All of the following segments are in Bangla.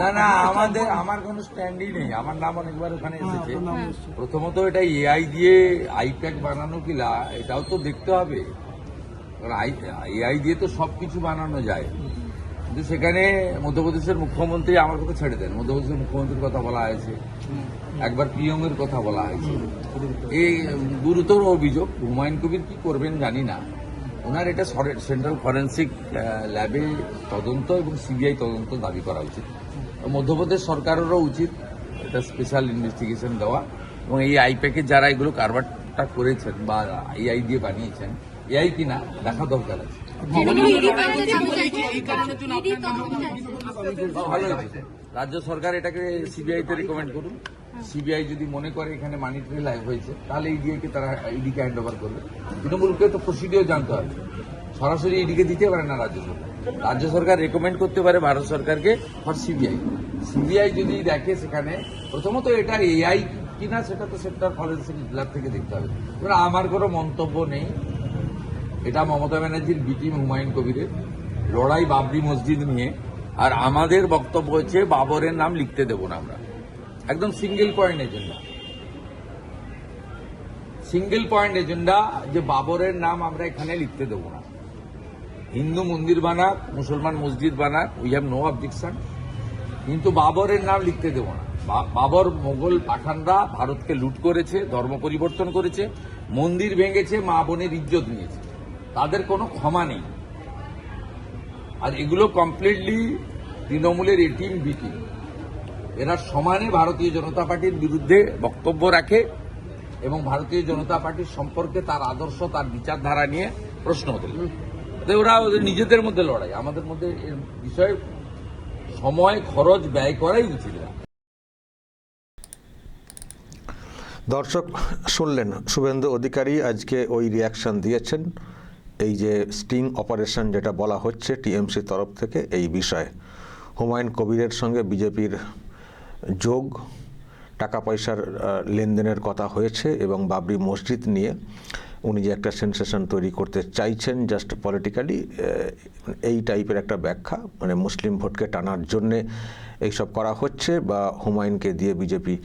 না না, আমার কোনো স্ট্যান্ডই নেই। আমার নাম অনেকবার ওখানে এসেছে। প্রথমত এটা এআই দিয়ে আইপ্যাক বানানো কিনা এটাও তো দেখতে হবে, কারণ এআই দিয়ে তো সবকিছু বানানো যায়। কিন্তু সেখানে মধ্যপ্রদেশের মুখ্যমন্ত্রী, আমার কথা ছেড়ে দেন, মধ্যপ্রদেশের মুখ্যমন্ত্রীর কথা বলা হয়েছে, একবার পিএমের কথা বলা হয়েছে। এই গুরুতর অভিযোগ। হুমায়ুন কবির কি করবেন জানি না। ওনার এটা সেন্ট্রাল ফরেন্সিক ল্যাবে তদন্ত এবং সিবিআই তদন্ত দাবি করা উচিত। মধ্যপ্রদেশ সরকারেরও উচিত এটা স্পেশাল ইনভেস্টিগেশন দেওয়া, এবং এই আইপ্যাকের যারা এগুলো কারবারটা করেছেন বা এআই দিয়ে বানিয়েছেন, এআই কিনা দেখা দরকার আছে। ভালো হয়েছে, রাজ্য সরকার এটাকে সিবিআই তে রিকমেন্ড করুন। সিবিআই যদি মনে করে এখানে মানি ট্রেল হয়েছে, তাহলে ইডিকে তারা ইডিকে হ্যান্ড ওভার করবে। তৃণমূলকে তো প্রসিডিও জানতে হবে, সরাসরি ইডিকে দিতে পারে না রাজ্য সরকার। রাজ্য সরকার রেকমেন্ড করতে পারে ভারত সরকারকে ফর সিবিআই। সিবিআই যদি দেখে সেখানে প্রথমত এটা এআই কিনা, সেটা তো সেন্ট্রাল ফরেন্সিক ল্যাব থেকে দেখতে হবে। এবার আমার কোনো মন্তব্য নেই। এটা মমতা ব্যানার্জির বি টিম হুমায়ুন কবিরের লড়াই বাবরি মসজিদ নিয়ে, আর আমাদের বক্তব্য হচ্ছে বাবরের নাম লিখতে দেব না আমরা। একদম single point agenda, single point agenda যে বাবরের নাম আমরা এখানে লিখতে দেব না। হিন্দু মন্দির বানাক, মুসলমান মসজিদ বানাক, উই হ্যাভ নো অবজেকশন, কিন্তু বাবরের নাম লিখতে দেব না। বাবর মোগল পাঠানরা ভারতকে লুট করেছে, ধর্ম পরিবর্তন করেছে, মন্দির ভেঙেছে, মা বোনের ইজ্জত নিয়েছে, তাদের কোনো ক্ষমা নেই। আর এগুলো কমপ্লিটলি তৃণমূলের এ টিম বি টিম, এরা সমানে ভারতীয় জনতা পার্টির বিরুদ্ধে বক্তব্য রাখে এবং ভারতীয় জনতা পার্টির সম্পর্কে তার আদর্শ, তার বিচারধারা নিয়ে প্রশ্ন ওঠে। ওরা ওদের নিজেদের মধ্যে লড়াই, আমাদের মধ্যে এর বিষয়ে সময় খরচ ব্যয় করাই উচিত না। দর্শক শুনলেন, শুভেন্দু অধিকারী আজকে ওই রিয়াকশন দিয়েছেন এই যে স্টিং অপারেশন যেটা বলা হচ্ছে টিএমসির তরফ থেকে এই বিষয়ে। হুমায়ুন কবিরের সঙ্গে বিজেপির যোগ, টাকা পয়সার লেনদেনের কথা হয়েছে এবং বাবরি মসজিদ নিয়ে উনি যে একটা সেন্সেশন তৈরি করতে চাইছেন জাস্ট পলিটিক্যালি, এই টাইপের একটা ব্যাখ্যা, মানে মুসলিম ভোটকে টানার জন্যে এইসব করা হচ্ছে বা হুমায়ুনকে দিয়ে বিজেপি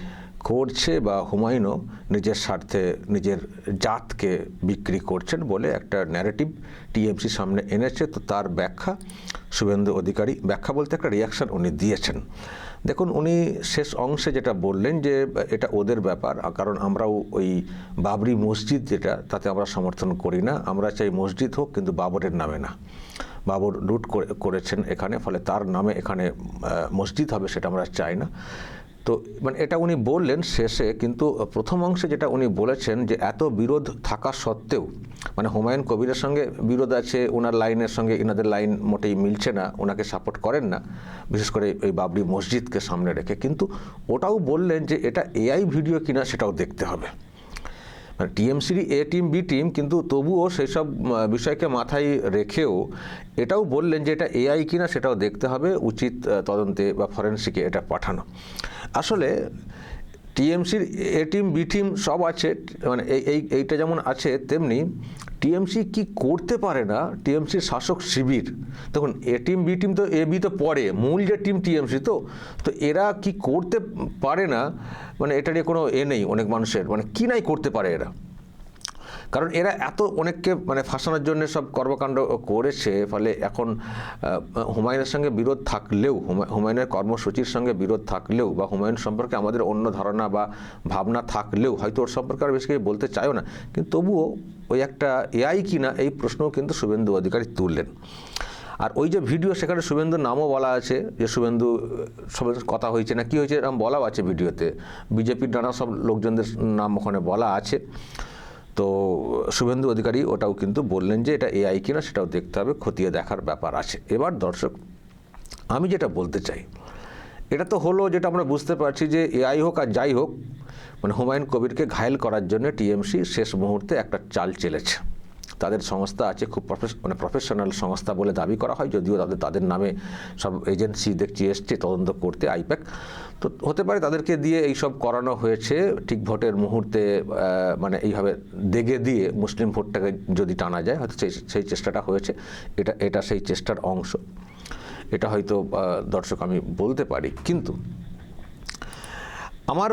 করছে বা হুমায়ুনও নিজের স্বার্থে নিজের জাতকে বিক্রি করছেন বলে একটা ন্যারেটিভ টিএমসি সামনে এনেছে। তো তার ব্যাখ্যা শুভেন্দু অধিকারী, ব্যাখ্যা বলতে একটা রিয়াকশন উনি দিয়েছেন। দেখুন, উনি শেষ অংশে যেটা বললেন যে এটা ওদের ব্যাপার, কারণ আমরাও ওই বাবরি মসজিদ যেটা, তাতে আমরা সমর্থন করি না। আমরা চাই মসজিদ হোক, কিন্তু বাবরের নামে না। বাবর লুট করেছেন এখানে, ফলে তার নামে এখানে মসজিদ হবে সেটা আমরা চাই না। তো মানে এটা উনি বললেন শেষে, কিন্তু প্রথম অংশে যেটা উনি বলেছেন যে এত বিরোধ থাকা সত্ত্বেও, মানে হুমায়ুন কবিরের সঙ্গে বিরোধ আছে, ওনার লাইনের সঙ্গে এনাদের লাইন মোটেই মিলছে না, ওনাকে সাপোর্ট করেন না, বিশেষ করে এই বাবরি মসজিদকে সামনে রেখে, কিন্তু ওটাও বললেন যে এটা এআই ভিডিও কিনা সেটাও দেখতে হবে। মানে টিএমসির এ টিম বি টিম, কিন্তু তবুও সেই সব বিষয়কে মাথায় রেখেও এটাও বললেন যে এটা এআই কিনা সেটাও দেখতে হবে, উচিত তদন্তে বা ফরেন্সিকে এটা পাঠানো। আসলে টিএমসির এ টিম বি টিম সব আছে, মানে এইটা যেমন আছে তেমনি টিএমসি কি করতে পারে না, টিএমসির শাসক শিবির। দেখুন, এ টিম বি টিম তো এ বি তো পরে, মূল যে টিম টিএমসি, তো এরা কি করতে পারে না, মানে এটা নিয়ে কোনো নেই অনেক মানুষের, মানে কি নাই করতে পারে এরা। কারণ এরা এত অনেককে মানে ফাঁসানোর জন্য সব কর্মকাণ্ড করেছে, ফলে এখন হুমায়ুনের সঙ্গে বিরোধ থাকলেও, হুমায়ুনের কর্মসূচির সঙ্গে বিরোধ থাকলেও বা হুমায়ুন সম্পর্কে আমাদের অন্য ধারণা বা ভাবনা থাকলেও, হয়তো ওর সম্পর্কে আর বেশি কিছু বলতে চাইও না, কিন্তু তবুও ওই একটা এআই কিনা এই প্রশ্নও কিন্তু শুভেন্দু অধিকারী তুললেন। আর ওই যে ভিডিও, সেখানে শুভেন্দুর নামও বলা আছে, যে শুভেন্দু সব কথা হয়েছে না কি হয়েছে এরকম বলাও আছে ভিডিওতে, বিজেপির নানা সব লোকজনদের নাম ওখানে বলা আছে। তো শুভেন্দু অধিকারী ওটাও কিন্তু বললেন যে এটা এআই কিনা সেটাও দেখতে হবে, খতিয়ে দেখার ব্যাপার আছে। এবার দর্শক, আমি যেটা বলতে চাই, এটা তো হলো যেটা আমরা বুঝতে পারছি যে এআই হোক আর যাই হোক, মানে হুমায়ুন কবিরকে ঘায়েল করার জন্য টিএমসি শেষ মুহূর্তে একটা চাল চেলেছে। তাদের সংস্থা আছে, খুব প্রফেশনাল সংস্থা বলে দাবি করা হয়, যদিও তাদের নামে সব এজেন্সি দেখছি এসছে তদন্ত করতে, আইপ্যাক। তো হতে পারে তাদেরকে দিয়ে এইসব করানো হয়েছে ঠিক ভোটের মুহূর্তে, মানে এইভাবে দেগে দিয়ে মুসলিম ভোটটাকে যদি টানা যায়, হয়তো সেই চেষ্টাটা হয়েছে। এটা সেই চেষ্টার অংশ, এটা হয়তো দর্শক আমি বলতে পারি। কিন্তু আমার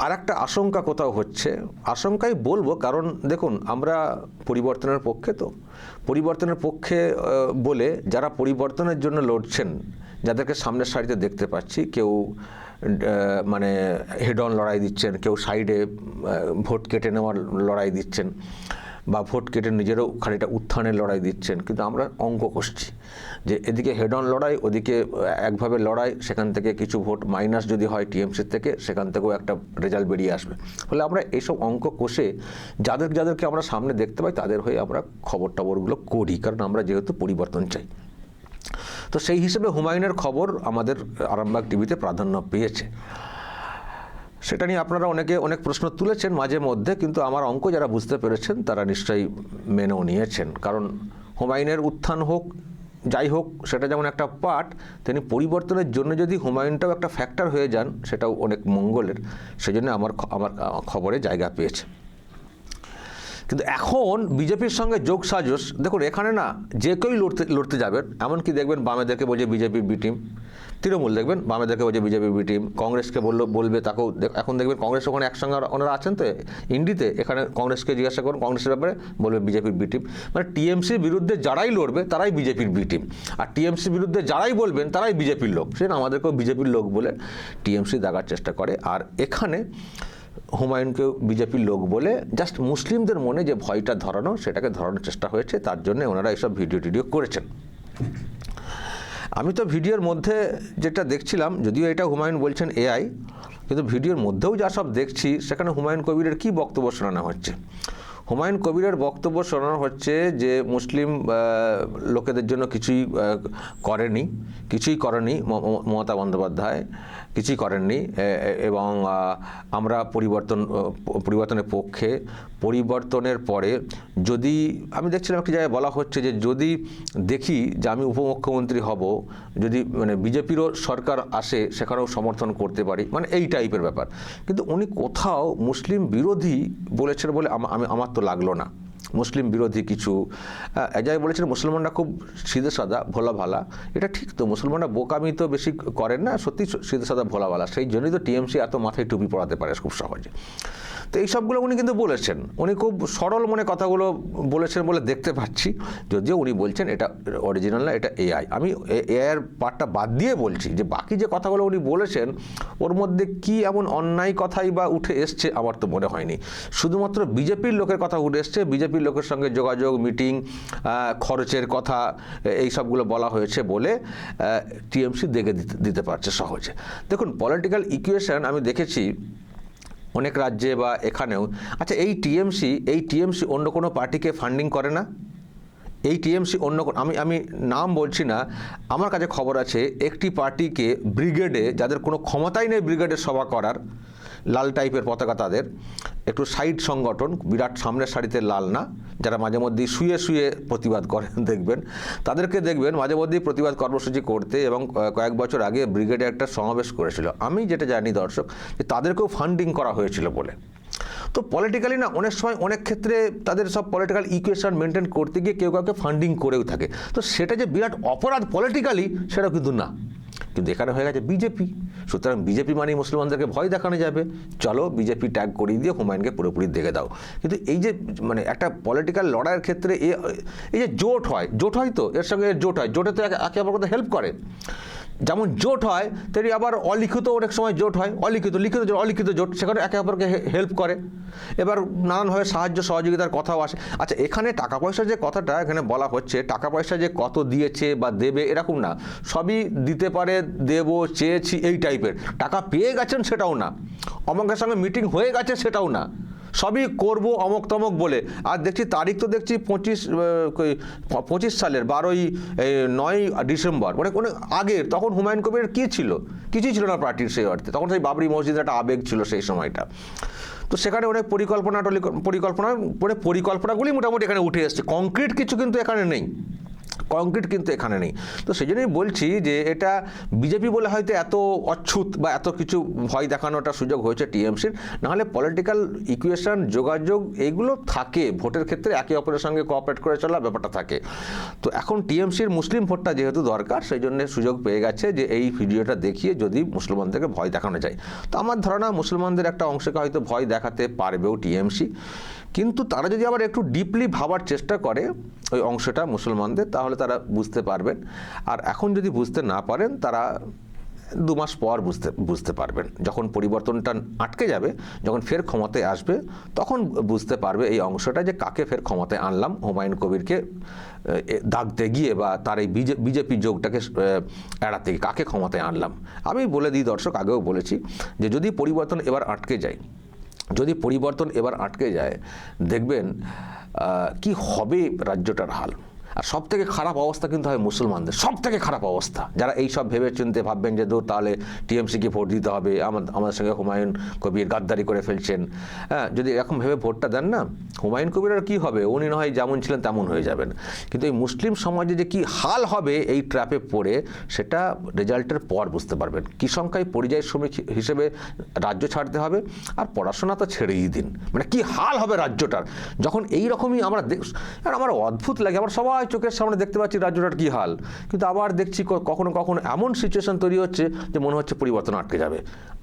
আর একটা আশঙ্কা কোথাও হচ্ছে, আশঙ্কাই বলবো, কারণ দেখুন আমরা পরিবর্তনের পক্ষে, তো পরিবর্তনের পক্ষে বলে যারা পরিবর্তনের জন্য লড়ছেন, যাদেরকে সামনের সারিতে দেখতে পাচ্ছি, কেউ মানে হেড অন লড়াই দিচ্ছেন, কেউ সাইডে ভোট কেটে নেওয়ার লড়াই দিচ্ছেন, বা ভোট কেটে নিজেরও খানিকটা উত্থানের লড়াই দিচ্ছেন। কিন্তু আমরা অঙ্ক কষছি যে এদিকে হেড অন লড়াই, ওদিকে একভাবে লড়াই, সেখান থেকে কিছু ভোট মাইনাস যদি হয় টিএমসির থেকে, সেখান থেকেও একটা রেজাল্ট বেরিয়ে আসবে। ফলে আমরা এইসব অঙ্ক কষে যাদেরকে আমরা সামনে দেখতে পাই তাদের হয়ে আমরা খবরগুলো করি, কারণ আমরা যেহেতু পরিবর্তন চাই। তো সেই হিসেবে হুমায়ুনের খবর আমাদের আরামবাগ টিভিতে প্রাধান্য পেয়েছে। সেটা নিয়ে আপনারা অনেক প্রশ্ন তুলেছেন মাঝে মধ্যে, কিন্তু আমার অঙ্ক যারা বুঝতে পেরেছেন তারা নিশ্চয়ই মেনেও নিয়েছেন। কারণ হুমায়ুনের উত্থান হোক, যাই হোক, সেটা যেমন একটা পার্ট, তিনি পরিবর্তনের জন্য যদি হুমায়ুনটাও একটা ফ্যাক্টর হয়ে যান, সেটাও অনেক মঙ্গলের। সেজন্য আমার খবরে জায়গা পেয়েছে। কিন্তু এখন বিজেপির সঙ্গে যোগ সাজস, দেখুন এখানে না যে কেউই লড়তে যাবেন, এমনকি দেখবেন বামেদেরকে বলছে বিজেপির বি টিম, তৃণমূল দেখবেন বামেদেরকে বলছে বিজেপির বি টিম, কংগ্রেসকে বলবে তাকেও। এখন দেখবেন কংগ্রেস ওখানে একসঙ্গে ওনারা আছেন তো ইন্ডিতে, এখানে কংগ্রেসকে জিজ্ঞাসা করুন কংগ্রেসের ব্যাপারে, বলবে বিজেপির বি টিম। মানে টিএমসির বিরুদ্ধে যারাই লড়বে তারাই বিজেপির বি টিম, আর টিএমসির বিরুদ্ধে যারাই বলবেন তারাই বিজেপির লোক। সেটা আমাদেরকেও বিজেপির লোক বলে টিএমসি দেখার চেষ্টা করে। আর এখানে হুমায়ুনকেও বিজেপির লোক বলে জাস্ট মুসলিমদের মনে যে ভয়টা ধরানো, সেটাকে ধরানোর চেষ্টা হয়েছে। তার জন্য ওনারা এইসব ভিডিও করেছেন। আমি তো ভিডিওর মধ্যে যেটা দেখছিলাম, যদিও এটা হুমায়ুন বলছেন এআই, কিন্তু ভিডিওর মধ্যেও যা সব দেখছি সেখানে হুমায়ুন কবিরের কি বক্তব্য শোনানো হচ্ছে। হুমায়ুন কবিরের বক্তব্য শোনানো হচ্ছে যে মুসলিম লোকেদের জন্য কিছুই করেনি মমতা বন্দ্যোপাধ্যায়, কিছুই করেননি, এবং আমরা পরিবর্তনের পক্ষে। পরিবর্তনের পরে যদি আমি দেখছিলাম একটি জায়গায় বলা হচ্ছে যে যদি দেখি যে আমি উপমুখ্যমন্ত্রী হব, যদি মানে বিজেপিরও সরকার আসে সেখানেও সমর্থন করতে পারি, মানে এই টাইপের ব্যাপার। কিন্তু উনি কোথাও মুসলিম বিরোধী বলেছেন বলে আমার তো লাগলো না। মুসলিম বিরোধী কিছু যাই বলেছেন, মুসলমানরা খুব সিধে সাদা ভোলা ভালা, এটা ঠিক তো, মুসলমানরা বোকামি তো বেশি করেন না, সত্যি সিধে সাদা ভোলা ভালা, সেই জন্যই তো টিএমসি এত মাথায় টুপি পড়াতে পারে খুব সহজে। তো এই সবগুলো উনি কিন্তু বলেছেন, উনি খুব সরল মনে কথাগুলো বলেছেন বলে দেখতে পাচ্ছি। যদিও উনি বলছেন এটা অরিজিনাল না, এটা এআই। আমি এআইয়ের পার্টটা বাদ দিয়ে বলছি যে বাকি যে কথাগুলো উনি বলেছেন ওর মধ্যে কি এমন অন্যায় কথাই বা উঠে এসছে আমার তো মনে হয়নি। শুধুমাত্র বিজেপির লোকের কথা উঠে এসছে, বিজেপির লোকের সঙ্গে যোগাযোগ, মিটিং, খরচের কথা, এই সবগুলো বলা হয়েছে বলে টিএমসি দেখে দিতে পারছে সহজে। দেখুন পলিটিক্যাল ইকুয়েশন আমি দেখেছি অনেক রাজ্যে বা এখানেও। আচ্ছা এই টিএমসি অন্য কোনো পার্টিকে ফান্ডিং করে না? এই টিএমসি অন্য আমি নাম বলছি না, আমার কাছে খবর আছে একটি পার্টিকে ব্রিগেডে, যাদের কোনো ক্ষমতাই নেই ব্রিগেডের সভা করার, লাল টাইপের পতাকা, তাদের একটু সাইড সংগঠন, বিরাট সামনের সারিতে লাল না, যারা মাঝে মধ্যেই শুয়ে প্রতিবাদ করেন দেখবেন, তাদেরকে দেখবেন মাঝে মধ্যেই প্রতিবাদ কর্মসূচি করতে। এবং কয়েক বছর আগে ব্রিগেডে একটা সমাবেশ করেছিল, আমি যেটা জানি দর্শক, যে তাদেরকেও ফান্ডিং করা হয়েছিল বলে। তো পলিটিক্যালি না অনেক সময় অনেক ক্ষেত্রে তাদের সব পলিটিক্যাল ইকুয়েশন মেনটেন করতে গিয়ে কেউ কাউকে ফান্ডিং করেও থাকে। তো সেটা যে বিরাট অপরাধ পলিটিক্যালি, সেটাও কিন্তু না। কিন্তু এখানে হয়ে গেছে বিজেপি, সুতরাং বিজেপি মানেই মুসলমানদেরকে ভয় দেখানো যাবে, চলো বিজেপি ট্যাগ করিয়ে দিয়ে হুমায়ুনকে পুরোপুরি দেখে দাও। কিন্তু এই যে মানে একটা পলিটিক্যাল লড়াইয়ের ক্ষেত্রে এই যে জোট হয় তো এর সঙ্গে জোট হয়, জোটে তো একে অপরকে হেল্প করে। যেমন জোট হয় তেমনি আবার অলিখিত অনেক সময় জোট হয়, অলিখিত জোট, সেখানে একে অপরকে হেল্প করে। এবার নানানভাবে সাহায্য সহযোগিতার কথাও আসে। আচ্ছা এখানে টাকা পয়সার যে কথাটা এখানে বলা হচ্ছে, টাকা পয়সা যে কত দিয়েছে বা দেবে এরকম না, সবই দিতে পারে, দেব, চেয়েছি, এই টাইপের। টাকা পেয়ে গেছেন সেটাও না, অমকের সঙ্গে মিটিং হয়ে গেছে সেটাও না, সবই করবো অমক তমক বলে। আর দেখছি তারিখ তো দেখছি 25 সালের 9ই ডিসেম্বর, মানে অনেক আগের। তখন হুমায়ুন কবিরের কী ছিল? কিছুই ছিল না পার্টির সেই অর্থে, তখন সেই বাবরি মসজিদের একটা আবেগ ছিল সেই সময়টা। তো সেখানে অনেক পরিকল্পনাগুলি মোটামুটি এখানে উঠে এসছে, কংক্রিট কিছু কিন্তু এখানে নেই, কংক্রিট কিন্তু এখানে নেই। তো সেই জন্যই বলছি যে এটা বিজেপি বলে হয়তো এত অচ্ছুত বা এত কিছু ভয় দেখানোটা সুযোগ হয়েছে টিএমসির, নাহলে পলিটিক্যাল ইকুয়েশন, যোগাযোগ এইগুলো থাকে, ভোটের ক্ষেত্রে একে অপরের সঙ্গে কোঅপারেট করে চলা ব্যাপারটা থাকে। তো এখন টিএমসির মুসলিম ভোটটা যেহেতু দরকার, সেই জন্য সুযোগ পেয়ে গেছে যে এই ভিডিওটা দেখিয়ে যদি মুসলমানদেরকে ভয় দেখানো যায়। তো আমার ধারণা মুসলমানদের একটা অংশকে হয়তো ভয় দেখাতে পারবেও টিএমসি, কিন্তু তারা যদি আবার একটু ডিপলি ভাবার চেষ্টা করে ওই অংশটা মুসলমানদের, তাহলে তারা বুঝতে পারবেন। আর এখন যদি বুঝতে না পারেন, তারা 2 মাস পর বুঝতে পারবেন, যখন পরিবর্তনটা আটকে যাবে, যখন ফের ক্ষমতায় আসবে, তখন বুঝতে পারবে এই অংশটা যে কাকে ফের ক্ষমতায় আনলাম, হুমায়ুন কবিরকে দাগতে গিয়ে বা তার এই বিজেপি যোগটাকে এড়াতে গিয়ে কাকে ক্ষমতায় আনলাম। আমি বলে দিই দর্শক, আগেও বলেছি যে যদি পরিবর্তন এবার আটকে যায়, দেখবেন কি হবে রাজ্যটার হাল। আর সব থেকে খারাপ অবস্থা কিন্তু হয় মুসলমানদের, সব থেকে খারাপ অবস্থা, যারা এই সব ভেবে চিনতে ভাববেন যে দূর তাহলে টিএমসিকে ভোট দিতে হবে, আমাদের সঙ্গে হুমায়ুন কবির গাদ্দারি করে ফেলছেন। হ্যাঁ, যদি এরকম ভেবে ভোটটা দেন না, হুমায়ুন কবির আর কী হবে, উনি না হয় যেমন ছিলেন তেমন হয়ে যাবেন। কিন্তু এই মুসলিম সমাজে যে কী হাল হবে এই ট্র্যাপে পড়ে, সেটা রেজাল্টের পর বুঝতে পারবেন। কী সংখ্যায় পরিযায়ী শ্রমিক হিসেবে রাজ্য ছাড়তে হবে, আর পড়াশোনা তো ছেড়েই দিন, মানে কী হাল হবে রাজ্যটার। যখন এই রকমই আমরা আমার অদ্ভুত লাগে, আমার সবাই চোখের সামনে দেখতে পাচ্ছি রাজ্যটার কী হাল, কিন্তু আবার দেখছি কখনো কখনো এমন সিচুয়েশন তৈরি হচ্ছে যে মনে হচ্ছে পরিবর্তন আটকে যাবে।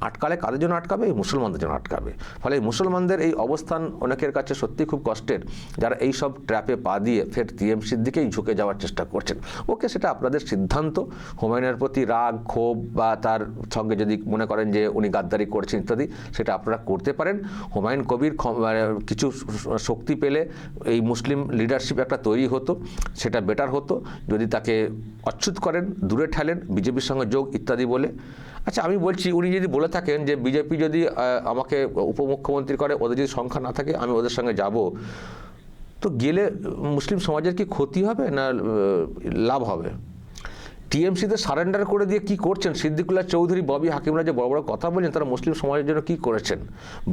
আটকালে কাদের জন্য আটকাবে? এই মুসলমানদের জন্য আটকাবে। ফলে মুসলমানদের এই অবস্থান অনেকের কাছে সত্যি খুব কষ্টের, যারা এই সব ট্র্যাপে পা দিয়ে ফের টিএমসির দিকেই ঝুঁকে যাওয়ার চেষ্টা করছেন। ওকে, সেটা আপনাদের সিদ্ধান্ত। হুমায়ুনের প্রতি রাগ, ক্ষোভ বা তার সঙ্গে যদি মনে করেন যে উনি গাদ্দারি করছেন ইত্যাদি, সেটা আপনারা করতে পারেন। হুমায়ুন কবির কিছু শক্তি পেলে এই মুসলিম লিডারশিপ একটা তৈরি হতো, সেটা বেটার হতো। যদি তাকে অচ্যুত করেন, দূরে ঠেলেন, বিজেপির সঙ্গে যোগ ইত্যাদি বলে। আচ্ছা, আমি বলছি, উনি যদি বলে থাকেন যে বিজেপি যদি আমাকে উপমুখ্যমন্ত্রী করে, ওদের যদি সংখ্যা না থাকে আমি ওদের সঙ্গে যাব, তো গেলে মুসলিম সমাজের কি ক্ষতি হবে না লাভ হবে? টিএমসিতে সারেন্ডার করে দিয়ে কি করছেন সিদ্দিকুল্লাহ চৌধুরী, ববি হাকিমরা যে বড় বড় কথা বলছেন, তারা মুসলিম সমাজের জন্য কি করেছেন?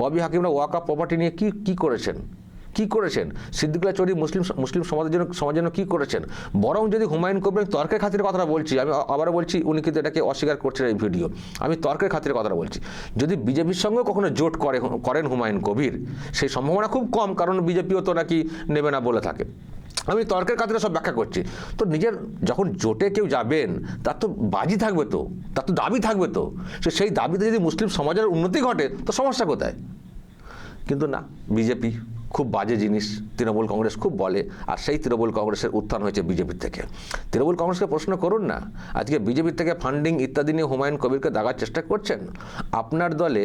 ববি হাকিমরা ওয়াকফ প্রপার্টি নিয়ে কি করেছেন? সিদ্দিকুল্লাহ চৌধুরী মুসলিম সমাজের জন্য কি করেছেন? বরং যদি হুমায়ুন কবির তর্কের খাতিরে কথাটা বলছি, আমি আবারও বলছি, উনি কিন্তু এটাকে অস্বীকার করছেন এই ভিডিও, আমি তর্কের খাতিরে কথাটা বলছি। যদি বিজেপির সঙ্গেও কখনো জোট করেন হুমায়ুন কবির, সেই সম্ভাবনা খুব কম, কারণ বিজেপিও তো নাকি নেবে না বলে থাকে। আমি তর্কের খাতিরে সব ব্যাখ্যা করছি। তো নিজের যখন জোটে কেউ যাবেন, তার তো বাজি থাকবে, তো তার তো দাবি থাকবে, তো সেই দাবিতে যদি মুসলিম সমাজের উন্নতি ঘটে, তো সমস্যা কোথায়? কিন্তু না, বিজেপি খুব বাজে জিনিস, তৃণমূল কংগ্রেস খুব বলে, আর সেই তৃণমূল কংগ্রেসের উত্থান হয়েছে বিজেপির থেকে। তৃণমূল কংগ্রেসকে প্রশ্ন করুন না, আজকে বিজেপির থেকে ফান্ডিং ইত্যাদি নিয়ে হুমায়ুন কবিরকে দাগার চেষ্টা করছেন। আপনার দলে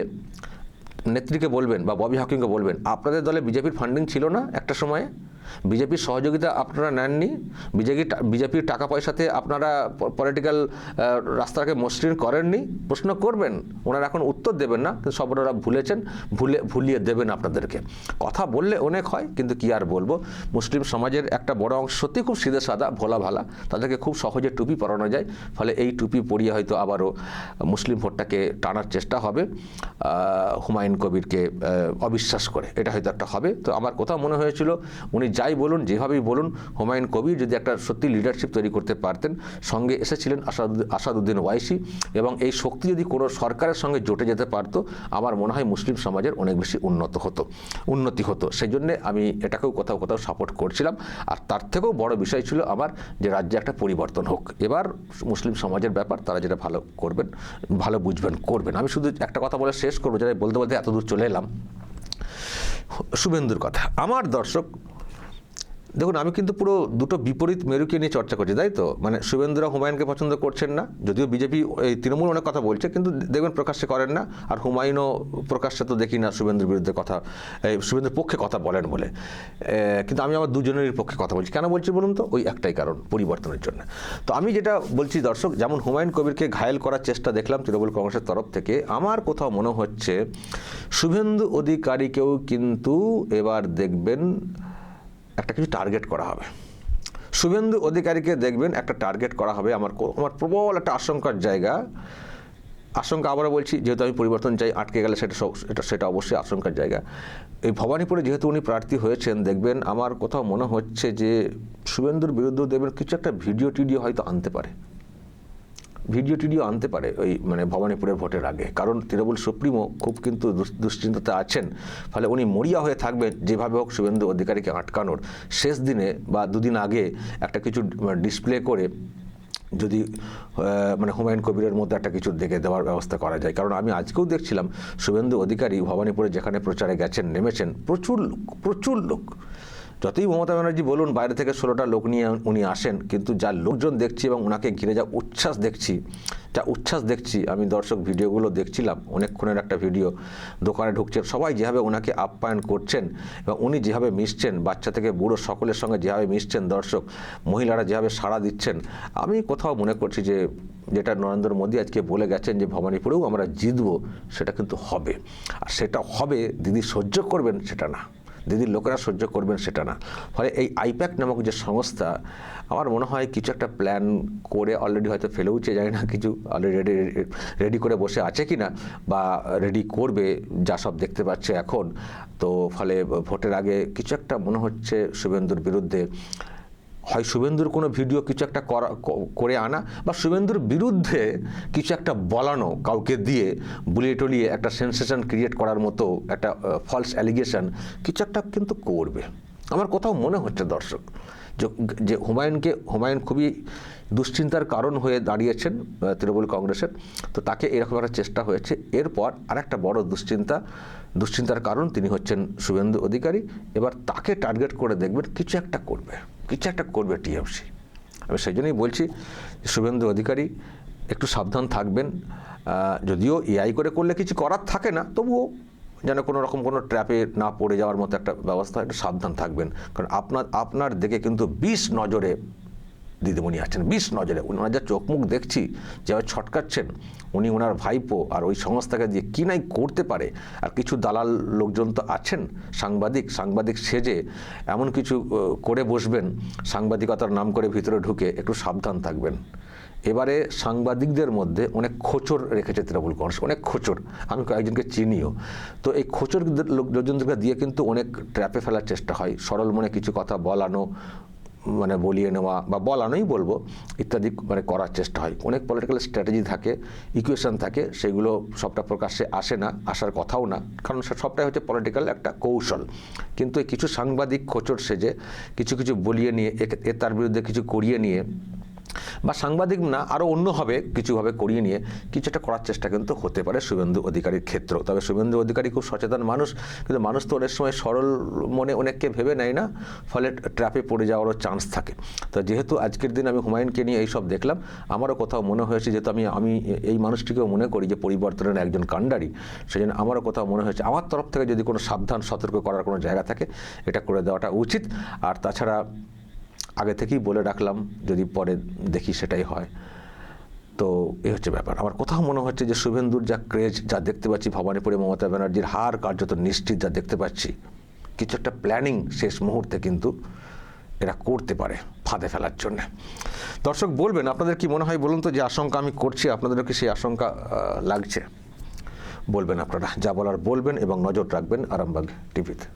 নেত্রীকে বলবেন বা ববি হাকিমকে বলবেন, আপনাদের দলে বিজেপির ফান্ডিং ছিল না একটা সময়ে? বিজেপির সহযোগিতা আপনারা নেননি? বিজেপির টাকা পয়সাতে আপনারা পলিটিক্যাল রাস্তাকে মসৃণ করেননি? প্রশ্ন করবেন, ওনারা এখন উত্তর দেবেন না, কিন্তু সব ওনারা ভুলিয়ে দেবেন আপনাদেরকে। কথা বললে অনেক হয়, কিন্তু কি আর বলবো, মুসলিম সমাজের একটা বড় অংশ সত্যি খুব সিধে সাদা, ভোলা ভালা, তাদেরকে খুব সহজে টুপি পরানো যায়। ফলে এই টুপি পরিয়ে হয়তো আবারও মুসলিম ভোটটাকে টানার চেষ্টা হবে হুমায়ুন কবিরকে অবিশ্বাস করে, এটা হয়তো একটা হবে। তো আমার কোথাও মনে হয়েছিল উনি যাই বলুন, যেভাবেই বলুন, হুমায়ুন কবির যদি একটা সত্যি লিডারশিপ তৈরি করতে পারতেন, সঙ্গে এসেছিলেন আসাদুদ্দিন ওয়াইসি, এবং এই শক্তি যদি কোনো সরকারের সঙ্গে জোটে যেতে পারতো, আমার মনে হয় মুসলিম সমাজের অনেক বেশি উন্নতি হতো। সেই জন্যে আমি এটাকেও কোথাও সাপোর্ট করছিলাম। আর তার থেকেও বড় বিষয় ছিল আমার, যে রাজ্যে একটা পরিবর্তন হোক। এবার মুসলিম সমাজের ব্যাপার, তারা যেটা ভালো করবেন, ভালো বুঝবেন, করবেন। আমি শুধু একটা কথা বলে শেষ করবো, যেটা বলতে বলতে এত দূর চলে এলাম, শুভেন্দুর কথা। আমার দর্শক দেখুন, আমি কিন্তু পুরো দুটো বিপরীত মেরুকে নিয়ে চর্চা করছি, তাই তো? মানে শুভেন্দুরা হুমায়ুনকে পছন্দ করছেন না, যদিও বিজেপি এই তৃণমূল অনেক কথা বলছে, কিন্তু দেখবেন প্রকাশ্যে করেন না। আর হুমায়ুনও প্রকাশ্যে তো দেখি না শুভেন্দুর বিরুদ্ধে কথা, শুভেন্দুর পক্ষে কথা বলেন বলে। কিন্তু আমি আমার দুজনেরই পক্ষে কথা বলছি। কেন বলছি বলুন তো? ওই একটাই কারণ, পরিবর্তনের জন্য। তো আমি যেটা বলছি দর্শক, যেমন হুমায়ুন কবিরকে ঘায়েল করার চেষ্টা দেখলাম তৃণমূল কংগ্রেসের তরফ থেকে, আমার কোথাও মনে হচ্ছে শুভেন্দু অধিকারীকেও কিন্তু এবার দেখবেন একটা কিছু টার্গেট করা হবে। শুভেন্দু অধিকারীকে দেখবেন একটা টার্গেট করা হবে। আমার প্রবল একটা আশঙ্কার জায়গা, আশঙ্কা আবারও বলছি, যেহেতু আমি পরিবর্তন চাই, আটকে গেলে সেটা অবশ্যই আশঙ্কার জায়গা। এই ভবানীপুরে যেহেতু উনি প্রার্থী হয়েছেন, দেখবেন আমার কোথাও মনে হচ্ছে যে শুভেন্দুর বিরুদ্ধেও দেখবেন কিছু একটা ভিডিও টিডিও হয়তো আনতে পারে, ওই মানে ভবানীপুরের ভোটের আগে। কারণ তৃণমূল সুপ্রিমো খুব কিন্তু দুশ্চিন্তাতে আছেন, ফলে উনি মরিয়া হয়ে থাকবেন যেভাবে হোক শুভেন্দু অধিকারীকে আটকানোর। শেষ দিনে বা দুদিন আগে একটা কিছু ডিসপ্লে করে যদি মানে হুমায়ুন কবিরের মধ্যে একটা কিছু দেখে দেওয়ার ব্যবস্থা করা যায়। কারণ আমি আজকেও দেখছিলাম শুভেন্দু অধিকারী ভবানীপুরে যেখানে প্রচারে গেছেন, নেমেছেন, প্রচুর লোক। যতই মমতা ব্যানার্জি বলুন বাইরে থেকে 16টা লোক নিয়ে উনি আসেন, কিন্তু যা লোকজন দেখছি এবং ওনাকে ঘিরে যা উচ্ছ্বাস দেখছি, আমি দর্শক ভিডিওগুলো দেখছিলাম, অনেকক্ষণের একটা ভিডিও, দোকানে ঢুকছেন, সবাই যেভাবে ওনাকে আপ্যায়ন করছেন এবং উনি যেভাবে মিশছেন, বাচ্চা থেকে বুড়ো সকলের সঙ্গে যেভাবে মিশছেন, দর্শক মহিলারা যেভাবে সাড়া দিচ্ছেন, আমি কোথাও মনে করছি যে যেটা নরেন্দ্র মোদী আজকে বলে গেছেন যে ভবানীপুরেও আমরা জিতবো, সেটা কিন্তু হবে। আর সেটা হবে দিদি সহ্য করবেন সেটা না, দিদির লোকেরা সহ্য করবেন সেটা না। ফলে এই আইপ্যাক নামক যে সংস্থা, আমার মনে হয় কিছু একটা প্ল্যান করে অলরেডি হয়তো ফেলেওছে, জানি না কিছু অলরেডি রেডি করে বসে আছে কি না, বা রেডি করবে, যা সব দেখতে পাচ্ছে এখন। তো ফলে ভোটের আগে কিছু একটা মনে হচ্ছে শুভেন্দুর বিরুদ্ধে, হয় শুভেন্দুর কোনো ভিডিও কিছু একটা করে আনা, বা শুভেন্দুর বিরুদ্ধে কিছু একটা বলানো, কাউকে দিয়ে বুলিয়ে টলিয়ে একটা সেন্সেশন ক্রিয়েট করার মতো একটা ফলস অ্যালিগেশন কিছু একটা কিন্তু করবে। আমার কোথাও মনে হচ্ছে দর্শক যে হুমায়ুন খুবই দুশ্চিন্তার কারণ হয়ে দাঁড়িয়েছেন তৃণমূল কংগ্রেসের, তো তাকে এরকম একটা চেষ্টা হয়েছে। এরপর আরেকটা বড় দুশ্চিন্তার কারণ তিনি হচ্ছেন শুভেন্দু অধিকারী। এবার তাকে টার্গেট করে দেখবেন কিছু একটা করবে টিএমসি। আমি সেই জন্যই বলছি শুভেন্দু অধিকারী একটু সাবধান থাকবেন। যদিও এআই করলে কিছু করার থাকে না, তবুও যেন কোনো রকম কোনো ট্র্যাপে না পড়ে যাওয়ার মতো একটা ব্যবস্থা, একটু সাবধান থাকবেন। কারণ আপনার দিকে কিন্তু 20 নজরে দিদিমণি আছেন, 20 নজরে। ওনার যা চোখ মুখ দেখছি, যেভাবে ছটকাচ্ছেন, উনি ওনার ভাইপো, আর ওই সংস্থাকে দিয়ে কী নাই করতে পারে। আর কিছু দালাল লোকজন তো আছেন, সাংবাদিক সেজে এমন কিছু করে বসবেন, সাংবাদিকতার নাম করে ভিতরে ঢুকে, একটু সাবধান থাকবেন। এবারে সাংবাদিকদের মধ্যে অনেক খোঁচর রেখেছে তৃণমূল কংগ্রেস, অনেক খোঁচর, আমি কয়েকজনকে চিনিও। তো এই খোঁচর লোকজনদেরকে দিয়ে কিন্তু অনেক ট্র্যাপে ফেলার চেষ্টা হয়, সরল মনে কিছু কথা বলানো, মানে বলিয়ে নেওয়া বা বলানোই বলবো ইত্যাদি মানে করার চেষ্টা হয়। অনেক পলিটিক্যাল স্ট্র্যাটেজি থাকে, ইকুয়েশন থাকে, সেগুলো সবটা প্রকাশ্যে আসে না, আসার কথাও না, কারণ সবটাই হচ্ছে পলিটিক্যাল একটা কৌশল। কিন্তু এই কিছু সাংবাদিক খোঁচর সেজে কিছু বলিয়ে নিয়ে তার বিরুদ্ধে কিছু করিয়ে নিয়ে, বা সাংবাদিক না আরও অন্যভাবে কিছুভাবে করিয়ে নিয়ে কিছু একটা করার চেষ্টা কিন্তু হতে পারে শুভেন্দু অধিকারীর ক্ষেত্র। তবে শুভেন্দু অধিকারী খুব সচেতন মানুষ, কিন্তু মানুষ তো অনেক সময় সরল মনে অনেককে ভেবে নেয় না, ফলে ট্র্যাপে পড়ে যাওয়ারও চান্স থাকে। তো যেহেতু আজকের দিন আমি হুমায়ুনকে নিয়ে এইসব দেখলাম, আমারও কোথাও মনে হয়েছে, যেহেতু আমি এই মানুষটিকেও মনে করি যে পরিবর্তনের একজন কাণ্ডারি, সেই জন্য আমারও কোথাও মনে হয়েছে আমার তরফ থেকে যদি কোনো সাবধান সতর্ক করার কোনো জায়গা থাকে, এটা করে দেওয়াটা উচিত। আর তাছাড়া আগে থেকেই বলে রাখলাম, যদি পরে দেখি সেটাই হয়। তো এই হচ্ছে ব্যাপার। আমার কোথাও মনে হচ্ছে যে শুভেন্দুর যা ক্রেজ, যা দেখতে পাচ্ছি, ভবানীপুরে মমতা ব্যানার্জির হার কার্যত নিশ্চিত যা দেখতে পাচ্ছি, কিছু একটা প্ল্যানিং শেষ মুহূর্তে কিন্তু এরা করতে পারে ফাঁদে ফেলার জন্য। দর্শক বলবেন আপনাদের কি মনে হয়, বলুন তো, যে আশঙ্কা আমি করছি আপনাদেরও কি সেই আশঙ্কা লাগছে? বলবেন আপনারা, যা বলার বলবেন এবং নজর রাখবেন আরামবাগ টিভিতে।